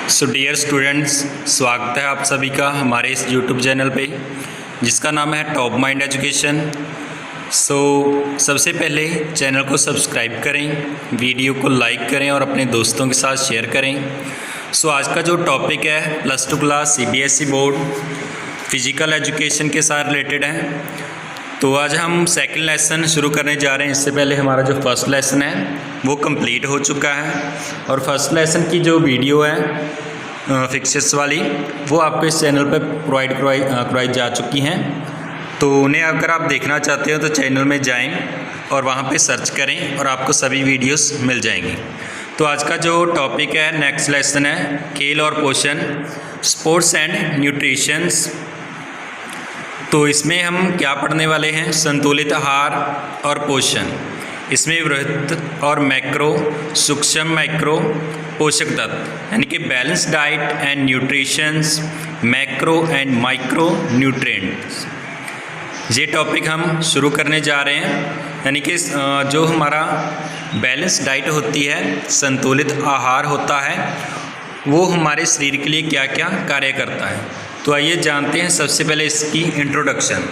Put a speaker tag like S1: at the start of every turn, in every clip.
S1: So dear students, स्वागत है आप सभी का हमारे इस यूट्यूब चैनल पे जिसका नाम है टॉप माइंड एजुकेशन। सबसे पहले चैनल को सब्सक्राइब करें, वीडियो को लाइक करें और अपने दोस्तों के साथ शेयर करें। आज का जो टॉपिक है +2 class CBSE board physical education के साथ रिलेटेड है। तो आज हम सेकंड लेसन शुरू करने जा रहे हैं। इससे पहले हमारा जो फर्स्ट लेसन है वो कंप्लीट हो चुका है और फर्स्ट लेसन की जो वीडियो है फिक्सेस वाली वो आपको इस चैनल पर प्रोवाइड करवाई जा चुकी हैं। तो उन्हें अगर आप देखना चाहते हो तो चैनल में जाएं और वहां पे सर्च करें और आपको सभी वीडियोस मिल जाएंगी। तो आज का जो टॉपिक है नेक्स्ट लेसन है खेल और पोषण, स्पोर्ट्स एंड न्यूट्रिशंस। तो इसमें हम क्या पढ़ने वाले हैं? संतुलित आहार और पोषण। इसमें वृहद और मैक्रो, सूक्ष्म मैक्रो पोषक तत्व यानी कि balance diet and nutritions, macro and micro nutrients, ये टॉपिक हम शुरू करने जा रहे हैं। यानी कि जो हमारा बैलेंस डाइट होती है, संतुलित आहार होता है, वो हमारे शरीर के लिए क्या क्या कार्य करता है। तो आइए जानते हैं सबसे पहले इसकी इंट्रोडक्शन।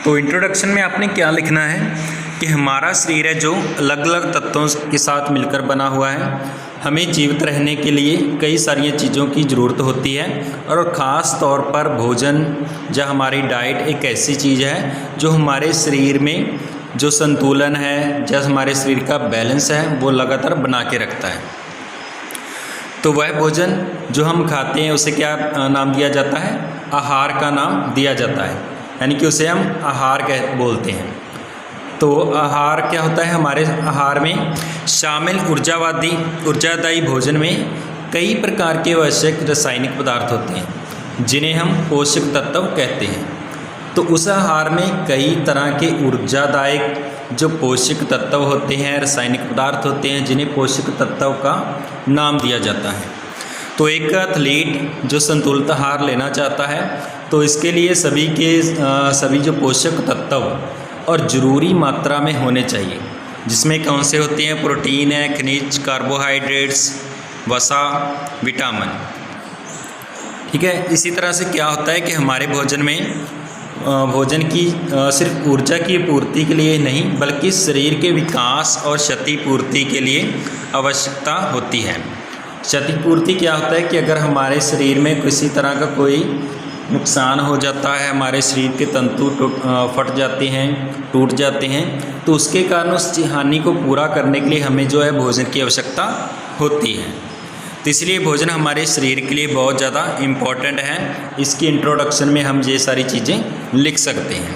S1: तो इंट्रोडक्शन में आपने क्या लिखना है कि हमारा शरीर है जो अलग अलग तत्वों के साथ मिलकर बना हुआ है। हमें जीवित रहने के लिए कई सारी चीज़ों की ज़रूरत होती है और ख़ास तौर पर भोजन या हमारी डाइट एक ऐसी चीज़ है जो हमारे शरीर में जो संतुलन है, जैसे हमारे शरीर का बैलेंस है, वो लगातार बना के रखता है। तो वह भोजन जो हम खाते हैं उसे क्या नाम दिया जाता है? आहार का नाम दिया जाता है, यानी कि उसे हम आहार बोलते हैं। तो आहार क्या होता है? हमारे आहार में शामिल ऊर्जादायी भोजन में कई प्रकार के आवश्यक रासायनिक पदार्थ होते हैं जिन्हें हम पोषक तत्व कहते हैं। तो उस आहार में कई तरह के ऊर्जादायक जो पोषक तत्व होते हैं, रासायनिक पदार्थ होते हैं, जिन्हें पोषक तत्व का नाम दिया जाता है। तो एक एथलीट जो संतुलित आहार लेना चाहता है तो इसके लिए सभी जो पोषक तत्व और ज़रूरी मात्रा में होने चाहिए, जिसमें कौन से होते हैं? प्रोटीन है, खनिज, कार्बोहाइड्रेट्स, वसा, विटामिन। ठीक है। इसी तरह से क्या होता है कि हमारे भोजन की सिर्फ ऊर्जा की पूर्ति के लिए नहीं बल्कि शरीर के विकास और क्षतिपूर्ति के लिए आवश्यकता होती है। क्षतिपूर्ति क्या होता है कि अगर हमारे शरीर में किसी तरह का कोई नुकसान हो जाता है, हमारे शरीर के तंतु फट जाते हैं, टूट जाते हैं, तो उसके कारण उस हानि को पूरा करने के लिए हमें जो है भोजन की आवश्यकता होती है। तो इसलिए भोजन हमारे शरीर के लिए बहुत ज़्यादा इम्पॉर्टेंट है। इसकी इंट्रोडक्शन में हम ये सारी चीज़ें लिख सकते हैं।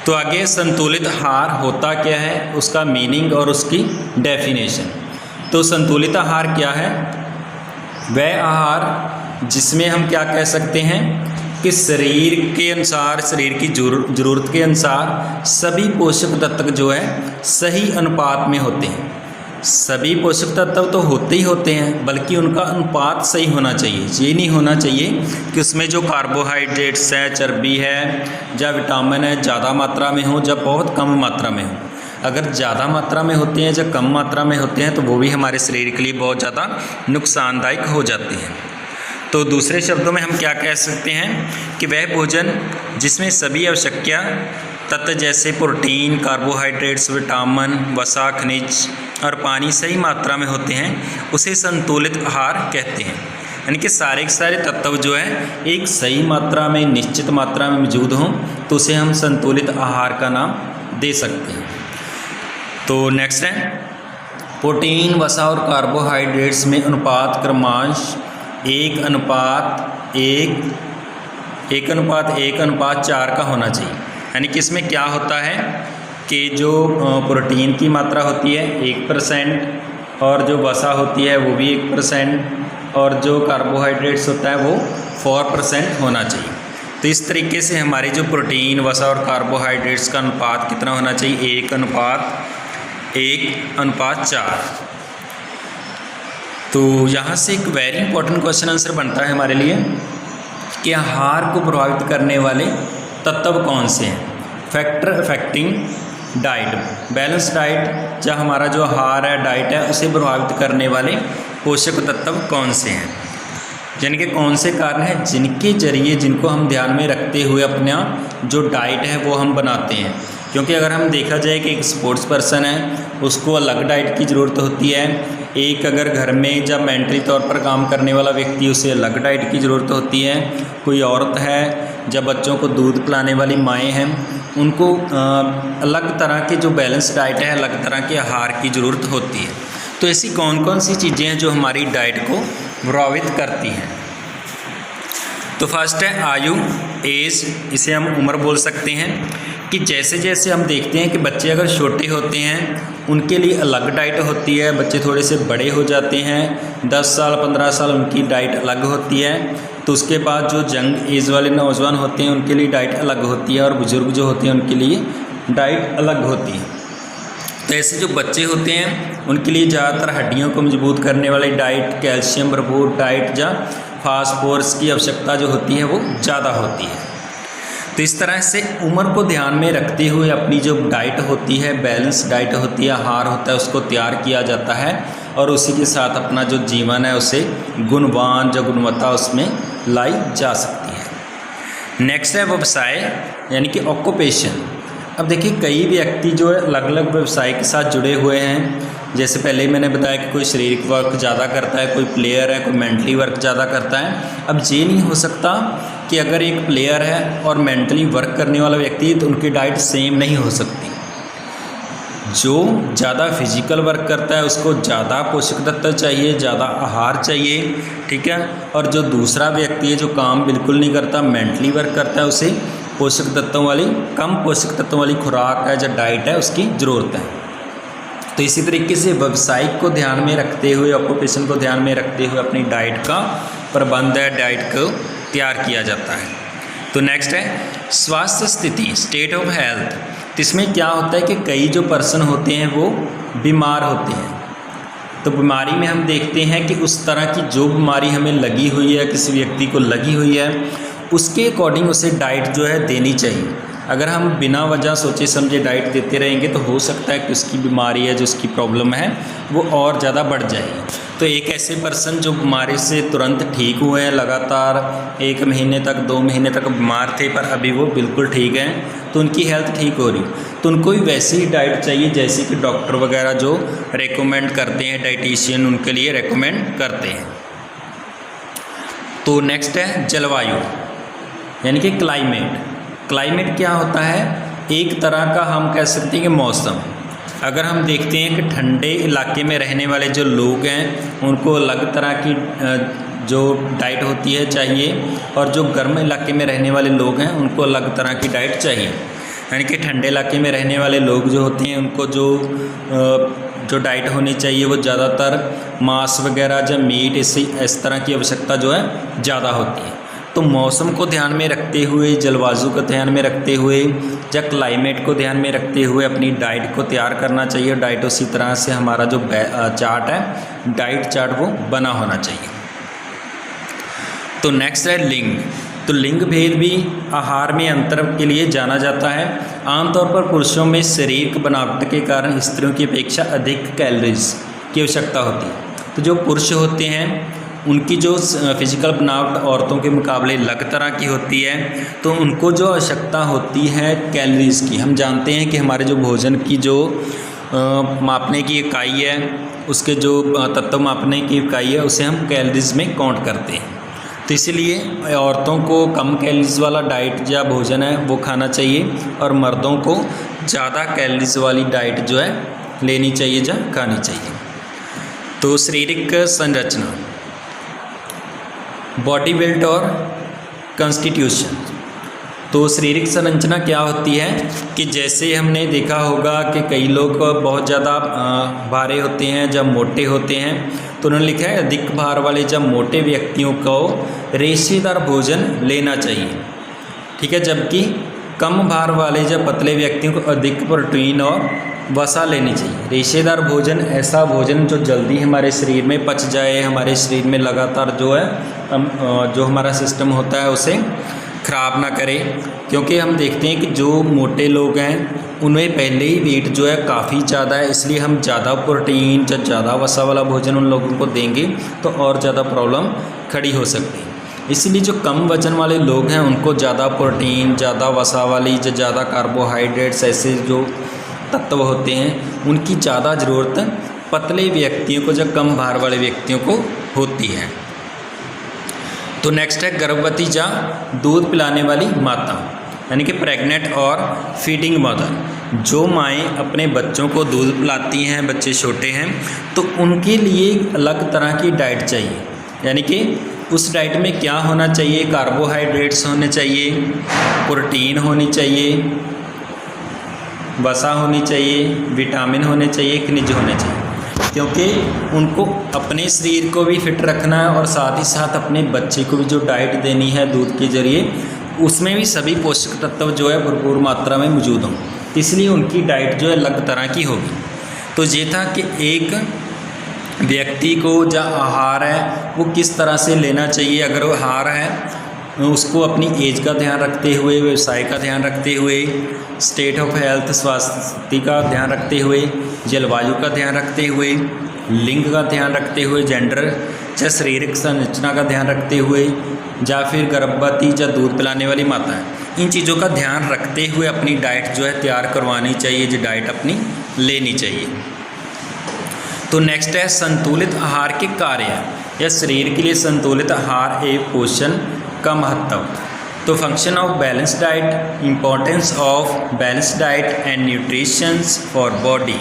S1: तो आगे संतुलित आहार होता क्या है, उसका मीनिंग और उसकी डेफिनेशन। तो संतुलित आहार क्या है? वह आहार जिसमें हम क्या कह सकते हैं कि शरीर के अनुसार, शरीर की ज़रूरत के अनुसार सभी पोषक तत्व जो है सही अनुपात में होते हैं। सभी पोषक तत्व तो होते ही होते हैं, बल्कि उनका अनुपात सही होना चाहिए। ये नहीं होना चाहिए कि उसमें जो कार्बोहाइड्रेट्स है, चर्बी है या विटामिन है ज़्यादा मात्रा में हो या बहुत कम मात्रा में हो। अगर ज़्यादा मात्रा में होते हैं या कम मात्रा में होते हैं तो वो भी हमारे शरीर के लिए बहुत ज़्यादा नुकसानदायक हो जाते हैं। तो दूसरे शब्दों में हम क्या कह सकते हैं कि वह भोजन जिसमें सभी आवश्यक तत्व जैसे प्रोटीन, कार्बोहाइड्रेट्स, विटामिन, वसा, खनिज और पानी सही मात्रा में होते हैं उसे संतुलित आहार कहते हैं। यानी कि सारे के सारे तत्व जो है एक सही मात्रा में, निश्चित मात्रा में मौजूद हों तो उसे हम संतुलित आहार का नाम दे सकते हैं। तो नेक्स्ट है प्रोटीन, वसा और कार्बोहाइड्रेट्स में अनुपात क्रमांश 1:1:4 का होना चाहिए। यानी कि इसमें क्या होता है कि जो प्रोटीन की मात्रा होती है 1% और जो वसा होती है वो भी 1% और जो कार्बोहाइड्रेट्स होता है वो 4% होना चाहिए। तो इस तरीके से हमारी जो प्रोटीन, वसा और कार्बोहाइड्रेट्स का अनुपात कितना होना चाहिए? 1:1:4। तो यहाँ से एक वेरी इंपॉर्टेंट क्वेश्चन आंसर बनता है हमारे लिए कि आहार को प्रभावित करने वाले तत्व कौन से हैं? Factor affecting diet, balance diet या हमारा जो आहार है, डाइट है, उसे प्रभावित करने वाले पोषक तत्व कौन से हैं? यानी कि कौन से कारण हैं जिनके जरिए, जिनको हम ध्यान में रखते हुए अपना जो डाइट है वो हम बनाते हैं। क्योंकि अगर हम देखा जाए कि एक स्पोर्ट्स पर्सन है उसको अलग डाइट की ज़रूरत होती है, एक अगर घर में जब मेंटली तौर पर काम करने वाला व्यक्ति उसे अलग डाइट की ज़रूरत होती है, कोई औरत है जब बच्चों को दूध पिलाने वाली माएँ हैं उनको अलग तरह के जो बैलेंस डाइट है, अलग तरह के आहार की ज़रूरत होती है। तो ऐसी कौन कौन सी चीज़ें हैं जो हमारी डाइट को प्रभावित करती हैं। तो फर्स्ट है आयु, एज, इसे हम उम्र बोल सकते हैं कि जैसे जैसे हम देखते हैं कि बच्चे अगर छोटे होते हैं उनके लिए अलग डाइट होती है, बच्चे थोड़े से बड़े हो जाते हैं 10 साल 15 साल उनकी डाइट अलग होती है। तो उसके बाद जो यंग एज वाले नौजवान होते हैं उनके लिए डाइट अलग होती है और बुज़ुर्ग जो होते हैं उनके लिए डाइट अलग होती है। तो ऐसे जो बच्चे होते हैं उनके लिए ज़्यादातर हड्डियों को मजबूत करने वाली डाइट, कैल्शियम भरपूर डाइट या फास्फोरस की आवश्यकता जो होती है वो ज़्यादा होती है। तो इस तरह से उम्र को ध्यान में रखते हुए अपनी जो डाइट होती है, बैलेंस डाइट होती है, आहार होता है, उसको तैयार किया जाता है और उसी के साथ अपना जो जीवन है उसे गुणवान, जो गुणवत्ता उसमें लाई जा सकती है। नेक्स्ट है व्यवसाय यानी कि ऑक्यूपेशन। अब देखिए कई व्यक्ति जो है अलग अलग व्यवसाय के साथ जुड़े हुए हैं। जैसे पहले ही मैंने बताया कि कोई शारीरिक वर्क ज़्यादा करता है, कोई प्लेयर है, कोई मेंटली वर्क ज़्यादा करता है। अब ये नहीं हो सकता कि अगर एक प्लेयर है और मेंटली वर्क करने वाला व्यक्ति तो उनकी डाइट सेम नहीं हो सकती। जो ज़्यादा फिजिकल वर्क करता है उसको ज़्यादा पोषक तत्व चाहिए, ज़्यादा आहार चाहिए, ठीक है। और जो दूसरा व्यक्ति है जो काम बिल्कुल नहीं करता, मेंटली वर्क करता है, उसे पोषक तत्वों वाली, कम पोषक तत्वों वाली खुराक है, जो डाइट है उसकी ज़रूरत है। तो इसी तरीके से व्यवसायिक को ध्यान में रखते हुए, ऑक्यूपेशन को ध्यान में रखते हुए अपनी डाइट का प्रबंध है, डाइट को तैयार किया जाता है। तो नेक्स्ट है स्वास्थ्य स्थिति, स्टेट ऑफ हेल्थ। इसमें क्या होता है कि कई जो पर्सन होते हैं वो बीमार होते हैं। तो बीमारी में हम देखते हैं कि उस तरह की जो बीमारी हमें लगी हुई है, किसी व्यक्ति को लगी हुई है, उसके अकॉर्डिंग उसे डाइट जो है देनी चाहिए। अगर हम बिना वजह सोचे समझे डाइट देते रहेंगे तो हो सकता है कि उसकी बीमारी है, जो उसकी प्रॉब्लम है वो और ज़्यादा बढ़ जाएगी। तो एक ऐसे पर्सन जो बीमारी से तुरंत ठीक हुए हैं, लगातार 1 महीने तक 2 महीने तक बीमार थे पर अभी वो बिल्कुल ठीक हैं, तो उनकी हेल्थ ठीक हो रही, तो उनको भी वैसी ही डाइट चाहिए जैसे कि डॉक्टर वगैरह जो रेकमेंड करते हैं, डाइटिशियन उनके लिए रेकमेंड करते हैं। तो नेक्स्ट है जलवायु यानी कि क्लाइमेट। क्लाइमेट क्या होता है? एक तरह का हम कह सकते हैं कि मौसम। अगर हम देखते हैं कि ठंडे इलाके में रहने वाले जो लोग हैं उनको अलग तरह की जो डाइट होती है चाहिए, और जो गर्म इलाके में रहने वाले लोग हैं उनको अलग तरह की डाइट चाहिए। यानी कि ठंडे इलाके में रहने वाले लोग जो होते हैं उनको जो डाइट होनी चाहिए वो ज़्यादातर मांस वगैरह या मीट इस तरह की आवश्यकता जो है ज़्यादा होती है। तो मौसम को ध्यान में रखते हुए, जलवायु को ध्यान में रखते हुए या क्लाइमेट को ध्यान में रखते हुए अपनी डाइट को तैयार करना चाहिए। डाइट उसी तरह से हमारा जो चार्ट है, डाइट चार्ट वो बना होना चाहिए। तो नेक्स्ट है लिंग। तो लिंग भेद भी आहार में अंतर के लिए जाना जाता है। आमतौर पर पुरुषों में शारीरिक बनावट के कारण स्त्रियों की अपेक्षा अधिक कैलोरीज की आवश्यकता होती है। तो जो पुरुष होते हैं उनकी जो फिजिकल बनावट औरतों के मुकाबले अलग तरह की होती है, तो उनको जो आवश्यकता होती है कैलोरीज़ की, हम जानते हैं कि हमारे जो भोजन की जो मापने की इकाई है, उसके जो तत्व मापने की इकाई है उसे हम कैलोरीज़ में काउंट करते हैं। तो इसीलिए औरतों को कम कैलोरीज़ वाला डाइट या भोजन है वो खाना चाहिए, और मर्दों को ज़्यादा कैलोरीज़ वाली डाइट जो है लेनी चाहिए या खानी चाहिए। तो शारीरिक संरचना, बॉडी बिल्ड और कॉन्स्टिट्यूशन। तो शारीरिक संरचना क्या होती है कि जैसे हमने देखा होगा कि कई लोग बहुत ज़्यादा भारे होते हैं जब मोटे होते हैं, तो उन्होंने लिखा है अधिक भार वाले जब मोटे व्यक्तियों को रेशेदार भोजन लेना चाहिए, ठीक है, जबकि कम भार वाले जब पतले व्यक्तियों को अधिक प्रोटीन और वसा लेनी चाहिए। रेशेदार भोजन ऐसा भोजन जो जल्दी हमारे शरीर में पच जाए, हमारे शरीर में लगातार जो है जो हमारा सिस्टम होता है उसे ख़राब ना करे, क्योंकि हम देखते हैं कि जो मोटे लोग हैं उनमें पहले ही वेट जो है काफ़ी ज़्यादा है, इसलिए हम ज़्यादा प्रोटीन या ज़्यादा वसा वाला भोजन उन लोगों को देंगे तो और ज़्यादा प्रॉब्लम खड़ी हो सकती है। इसलिए जो कम वजन वाले लोग हैं उनको ज़्यादा प्रोटीन, ज़्यादा वसा वाली, ज़्यादा कार्बोहाइड्रेट्स ऐसे जो तत्व होते हैं उनकी ज़्यादा ज़रूरत पतले व्यक्तियों को या कम भार वाले व्यक्तियों को होती है। तो नेक्स्ट है गर्भवती या दूध पिलाने वाली माता, यानी कि प्रेग्नेंट और फीडिंग मदर। जो माएँ अपने बच्चों को दूध पिलाती हैं, बच्चे छोटे हैं, तो उनके लिए अलग तरह की डाइट चाहिए। यानी कि उस डाइट में क्या होना चाहिए, कार्बोहाइड्रेट्स होने चाहिए, प्रोटीन होनी चाहिए, वसा होनी चाहिए, विटामिन होने चाहिए, खनिज होने चाहिए, क्योंकि उनको अपने शरीर को भी फिट रखना है और साथ ही साथ अपने बच्चे को भी जो डाइट देनी है दूध के ज़रिए, उसमें भी सभी पोषक तत्व जो है भरपूर मात्रा में मौजूद हों। इसलिए उनकी डाइट जो है अलग तरह की होगी। तो ये था कि एक व्यक्ति को जो आहार है वो किस तरह से लेना चाहिए। अगर वो आहार है उसको अपनी एज का ध्यान रखते हुए, व्यवसाय का ध्यान रखते हुए, स्टेट ऑफ हेल्थ स्वास्थ्य का ध्यान रखते हुए, जलवायु का ध्यान रखते हुए, लिंग का ध्यान रखते हुए, जेंडर या शारीरिक संरचना का ध्यान रखते हुए, या फिर गर्भवती या दूध पिलाने वाली माता है, इन चीज़ों का ध्यान रखते हुए अपनी डाइट जो है तैयार करवानी चाहिए, जो डाइट अपनी लेनी चाहिए। तो नेक्स्ट है संतुलित आहार के कार्य या शरीर के लिए संतुलित आहार एवं पोषण का महत्व। तो function of balance diet, importance of balance diet and nutritions for body.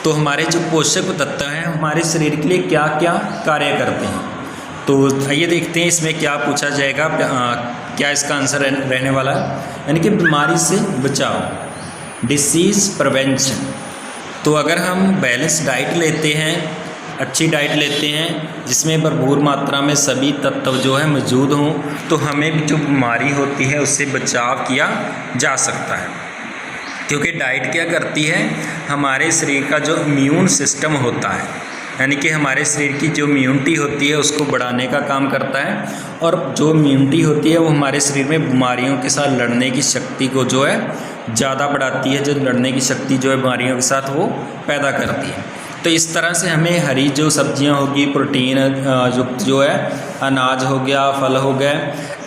S1: तो हमारे जो पोषक तत्व हैं हमारे शरीर के लिए क्या क्या कार्य करते हैं। तो आइए देखते हैं इसमें क्या पूछा जाएगा, क्या इसका आंसर रहने वाला है। यानी कि बीमारी से बचाव, डिसीज़ प्रिवेंशन। तो अगर हम बैलेंस डाइट लेते हैं, अच्छी डाइट लेते हैं जिसमें भरपूर मात्रा में सभी तत्व जो है मौजूद हों, तो हमें जो बीमारी होती है उससे बचाव किया जा सकता है। क्योंकि डाइट क्या करती है, हमारे शरीर का जो इम्यून सिस्टम होता है, यानी कि हमारे शरीर की जो इम्यूनिटी होती है उसको बढ़ाने का काम करता है। और जो इम्यूनिटी होती है वो हमारे शरीर में बीमारियों के साथ लड़ने की शक्ति को जो है ज़्यादा बढ़ाती है, जो लड़ने की शक्ति जो है बीमारियों के साथ वो पैदा करती है। तो इस तरह से हमें हरी जो सब्जियां होगी, प्रोटीन जो है अनाज हो गया, फल हो गए,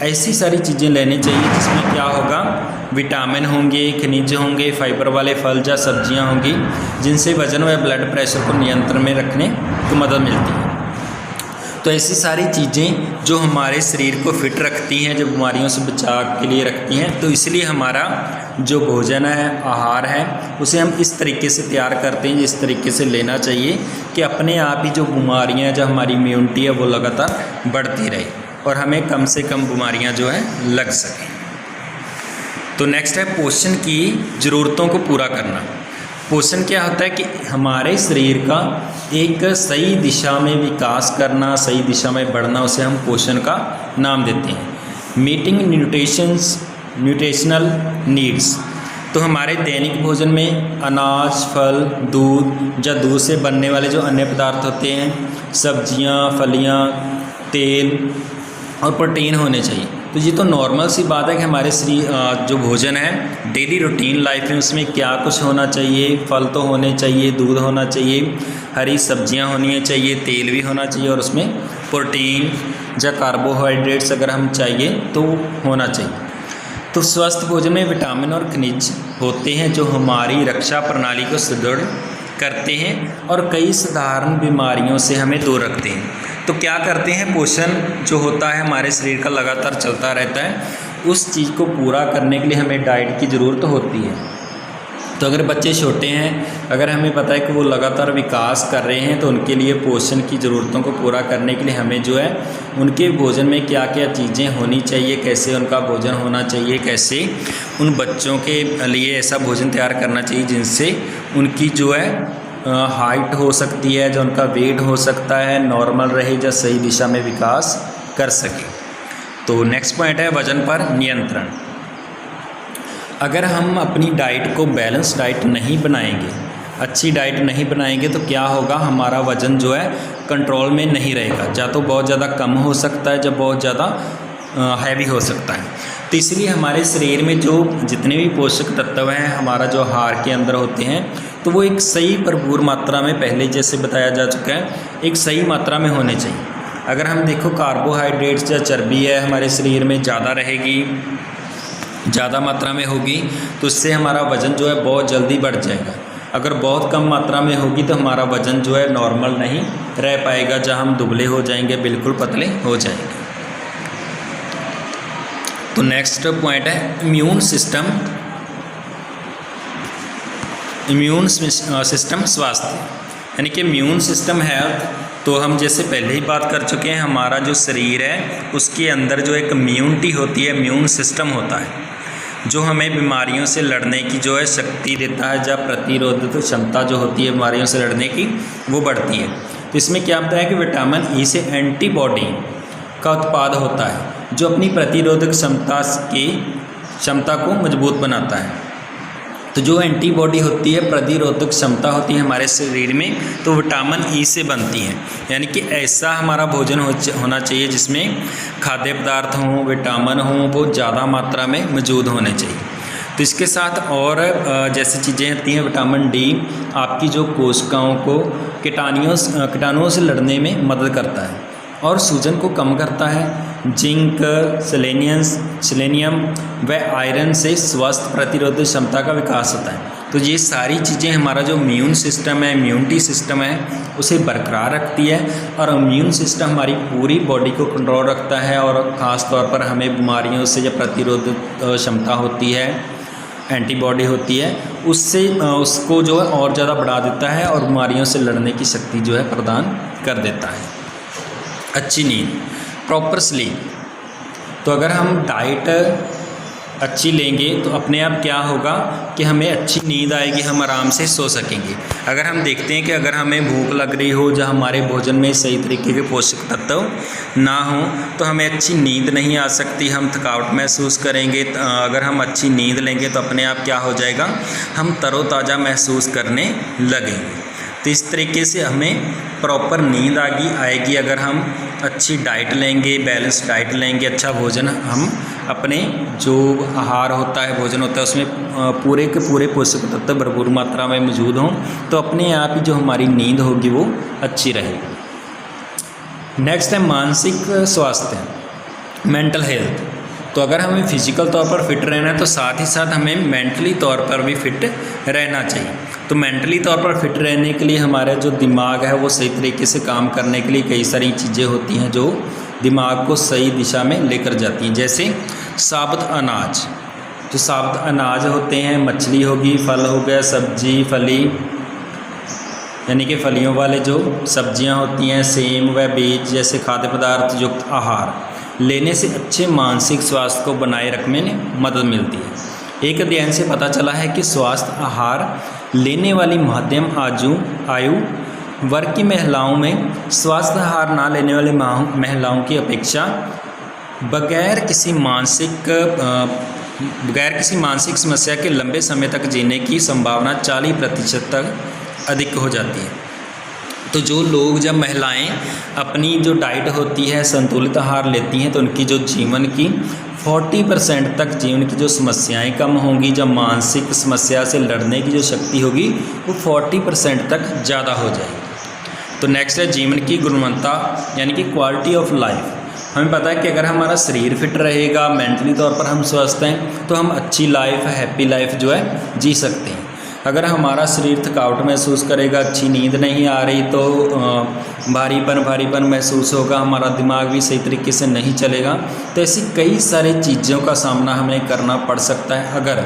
S1: ऐसी सारी चीज़ें लेनी चाहिए जिसमें क्या होगा, विटामिन होंगे, खनिज होंगे, फाइबर वाले फल या सब्जियां होंगी जिनसे वजन व ब्लड प्रेशर को नियंत्रण में रखने को मदद मिलती है। तो ऐसी सारी चीज़ें जो हमारे शरीर को फिट रखती हैं, जो बीमारियों से बचाव के लिए रखती हैं, तो इसलिए हमारा जो भोजन है, आहार है, उसे हम इस तरीके से तैयार करते हैं, इस तरीके से लेना चाहिए कि अपने आप ही जो बीमारियां, जो हमारी इम्यूनिटी है वो लगातार बढ़ती रहे और हमें कम से कम बीमारियां जो है लग सकें। तो नेक्स्ट है पोषण की ज़रूरतों को पूरा करना। पोषण क्या होता है कि हमारे शरीर का एक सही दिशा में विकास करना, सही दिशा में बढ़ना, उसे हम पोषण का नाम देते हैं। Meeting nutritional needs. तो हमारे दैनिक भोजन में अनाज, फल, दूध या दूध से बनने वाले जो अन्य पदार्थ होते हैं, सब्जियां, फलियां, तेल और प्रोटीन होने चाहिए। तो ये तो नॉर्मल सी बात है कि हमारे शरीर जो भोजन है डेली रूटीन लाइफ में उसमें क्या कुछ होना चाहिए, फल तो होने चाहिए, दूध होना चाहिए, हरी सब्जियां होनी चाहिए, तेल भी होना चाहिए और उसमें प्रोटीन या कार्बोहाइड्रेट्स अगर हम चाहिए तो होना चाहिए। तो स्वस्थ भोजन में विटामिन और खनिज होते हैं जो हमारी रक्षा प्रणाली को सुदृढ़ करते हैं और कई साधारण बीमारियों से हमें दूर रखते हैं। तो क्या करते हैं, पोषण जो होता है हमारे शरीर का लगातार चलता रहता है, उस चीज़ को पूरा करने के लिए हमें डाइट की ज़रूरत होती है। तो अगर बच्चे छोटे हैं, अगर हमें पता है कि वो लगातार विकास कर रहे हैं, तो उनके लिए पोषण की ज़रूरतों को पूरा करने के लिए हमें जो है उनके भोजन में क्या क्या चीज़ें होनी चाहिए, कैसे उनका भोजन होना चाहिए, कैसे उन बच्चों के लिए ऐसा भोजन तैयार करना चाहिए जिनसे उनकी जो है हाइट हो सकती है, जो उनका वेट हो सकता है नॉर्मल रहे, जो सही दिशा में विकास कर सके। तो नेक्स्ट पॉइंट है वजन पर नियंत्रण। अगर हम अपनी डाइट को बैलेंस डाइट नहीं बनाएंगे, अच्छी डाइट नहीं बनाएंगे, तो क्या होगा, हमारा वज़न जो है कंट्रोल में नहीं रहेगा। या तो बहुत ज़्यादा कम हो सकता है, जब बहुत ज़्यादा हैवी हो सकता है। तो इसलिए हमारे शरीर में जो जितने भी पोषक तत्व हैं हमारा जो आहार के अंदर होते हैं तो वो एक सही भरपूर मात्रा में, पहले जैसे बताया जा चुका है, एक सही मात्रा में होने चाहिए। अगर हम देखो कार्बोहाइड्रेट्स या चर्बी है हमारे शरीर में ज़्यादा रहेगी, ज़्यादा मात्रा में होगी तो इससे हमारा वज़न जो है बहुत जल्दी बढ़ जाएगा। अगर बहुत कम मात्रा में होगी तो हमारा वज़न जो है नॉर्मल नहीं रह पाएगा, जहाँ हम दुबले हो जाएंगे, बिल्कुल पतले हो जाएंगे। तो नेक्स्ट पॉइंट है इम्यून सिस्टम। इम्यून सिस्टम स्वास्थ्य, यानी कि इम्यून सिस्टम हेल्थ। तो हम जैसे पहले ही बात कर चुके हैं, हमारा जो शरीर है उसके अंदर जो एक इम्यूनिटी होती है, इम्यून सिस्टम होता है जो हमें बीमारियों से लड़ने की जो है शक्ति देता है, जब प्रतिरोधक क्षमता जो होती है बीमारियों से लड़ने की वो बढ़ती है। तो इसमें क्या होता है कि विटामिन ई से एंटीबॉडी का उत्पाद होता है जो अपनी प्रतिरोधक क्षमता को मजबूत बनाता है। तो जो एंटीबॉडी होती है, प्रतिरोधक क्षमता होती है हमारे शरीर में, तो विटामिन ई से बनती है। यानी कि ऐसा हमारा भोजन होना चाहिए जिसमें खाद्य पदार्थ हों, विटामिन हों, वो ज़्यादा मात्रा में मौजूद होने चाहिए। तो इसके साथ और जैसी चीज़ें होती हैं, विटामिन डी आपकी जो कोशिकाओं को कीटाणुओं से लड़ने में मदद करता है और सूजन को कम करता है। जिंक, सेलेनियम व आयरन से स्वस्थ प्रतिरोधक क्षमता का विकास होता है। तो ये सारी चीज़ें हमारा जो इम्यून सिस्टम है, इम्यूनिटी सिस्टम है, उसे बरकरार रखती है। और इम्यून सिस्टम हमारी पूरी बॉडी को कंट्रोल रखता है और ख़ास तौर पर हमें बीमारियों से जो प्रतिरोधक क्षमता होती है, एंटीबॉडी होती है, उससे उसको जो है और ज़्यादा बढ़ा देता है और बीमारियों से लड़ने की शक्ति जो है प्रदान कर देता है। अच्छी नींद, प्रॉपर स्लीप। तो अगर हम डाइट अच्छी लेंगे तो अपने आप क्या होगा कि हमें अच्छी नींद आएगी, हम आराम से सो सकेंगे। अगर हम देखते हैं कि अगर हमें भूख लग रही हो, जहाँ हमारे भोजन में सही तरीके के पोषक तत्व ना हो, तो हमें अच्छी नींद नहीं आ सकती, हम थकावट महसूस करेंगे। अगर हम अच्छी नींद लेंगे तो अपने आप क्या हो जाएगा, हम तरोताज़ा महसूस करने लगेंगे। तो इस तरीके से हमें प्रॉपर नींद आएगी अगर हम अच्छी डाइट लेंगे, बैलेंस डाइट लेंगे, अच्छा भोजन हम अपने जो आहार होता है, भोजन होता है, उसमें पूरे के पूरे पोषक तत्व भरपूर मात्रा में मौजूद हों, तो अपने आप ही जो हमारी नींद होगी वो अच्छी रहेगी। नेक्स्ट है मानसिक स्वास्थ्य, मेंटल हेल्थ। तो अगर हमें फिजिकल तौर पर फिट रहना है तो साथ ही साथ हमें मेंटली तौर पर भी फिट रहना चाहिए। तो मेंटली तौर पर फिट रहने के लिए हमारा जो दिमाग है वो सही तरीके से काम करने के लिए कई सारी चीज़ें होती हैं जो दिमाग को सही दिशा में लेकर जाती हैं। जैसे साबुत अनाज, जो साबुत अनाज होते हैं, मछली होगी, फल हो गया, सब्जी, फली, यानी कि फलियों वाले जो सब्जियां होती हैं, सेम व बीज जैसे खाद्य पदार्थ युक्त आहार लेने से अच्छे मानसिक स्वास्थ्य को बनाए रखने में मदद मिलती है। एक अध्ययन से पता चला है कि स्वास्थ्य आहार लेने वाली मध्यम आयु वर्ग की महिलाओं में स्वास्थ्य आहार ना लेने वाली महिलाओं की अपेक्षा बगैर किसी मानसिक समस्या के लंबे समय तक जीने की संभावना 40% तक अधिक हो जाती है। तो जो लोग, जब महिलाएं अपनी जो डाइट होती है संतुलित आहार लेती हैं तो उनकी जो जीवन की 40% तक जीवन की जो समस्याएं कम होंगी, जब मानसिक समस्या से लड़ने की जो शक्ति होगी वो 40% तक ज़्यादा हो जाएगी। तो नेक्स्ट है जीवन की गुणवत्ता, यानी कि क्वालिटी ऑफ लाइफ। हमें पता है कि अगर हमारा शरीर फिट रहेगा, मेंटली तौर पर हम स्वस्थ हैं, तो हम अच्छी लाइफ, हैप्पी लाइफ जो है जी सकते हैं। अगर हमारा शरीर थकावट महसूस करेगा, अच्छी नींद नहीं आ रही, तो भारीपन महसूस होगा, हमारा दिमाग भी सही तरीके से नहीं चलेगा। तो ऐसी कई सारी चीज़ों का सामना हमें करना पड़ सकता है अगर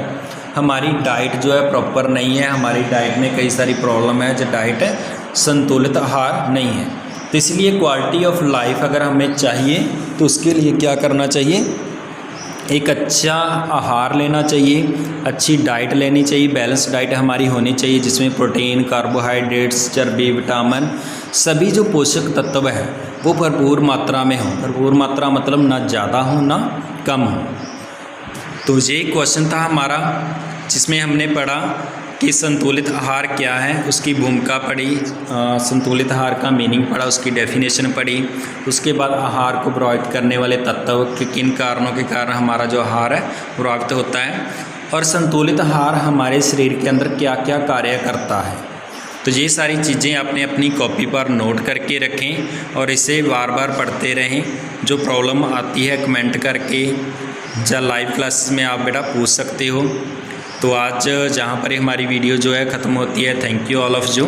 S1: हमारी डाइट जो है प्रॉपर नहीं है, हमारी डाइट में कई सारी प्रॉब्लम है, जो डाइट है संतुलित आहार नहीं है। तो इसलिए क्वालिटी ऑफ लाइफ अगर हमें चाहिए तो उसके लिए क्या करना चाहिए, एक अच्छा आहार लेना चाहिए, अच्छी डाइट लेनी चाहिए, बैलेंस डाइट हमारी होनी चाहिए जिसमें प्रोटीन, कार्बोहाइड्रेट्स, चर्बी, विटामिन, सभी जो पोषक तत्व है वो भरपूर मात्रा में हों। भरपूर मात्रा मतलब ना ज़्यादा हो ना कम हो। तो ये क्वेश्चन था हमारा जिसमें हमने पढ़ा कि संतुलित आहार क्या है, उसकी भूमिका पढ़ी, संतुलित आहार का मीनिंग पढ़ा, उसकी डेफिनेशन पढ़ी। उसके बाद आहार को प्रभावित करने वाले तत्व कि किन कारणों के कारण हमारा जो आहार है प्रभावित होता है, और संतुलित आहार हमारे शरीर के अंदर क्या क्या कार्य करता है। तो ये सारी चीज़ें आपने अपनी कॉपी पर नोट करके रखें और इसे बार बार पढ़ते रहें। जो प्रॉब्लम आती है कमेंट करके या लाइव क्लासेस में आप बेटा पूछ सकते हो। तो आज जहाँ पर हमारी वीडियो जो है ख़त्म होती है। Thank you all of you.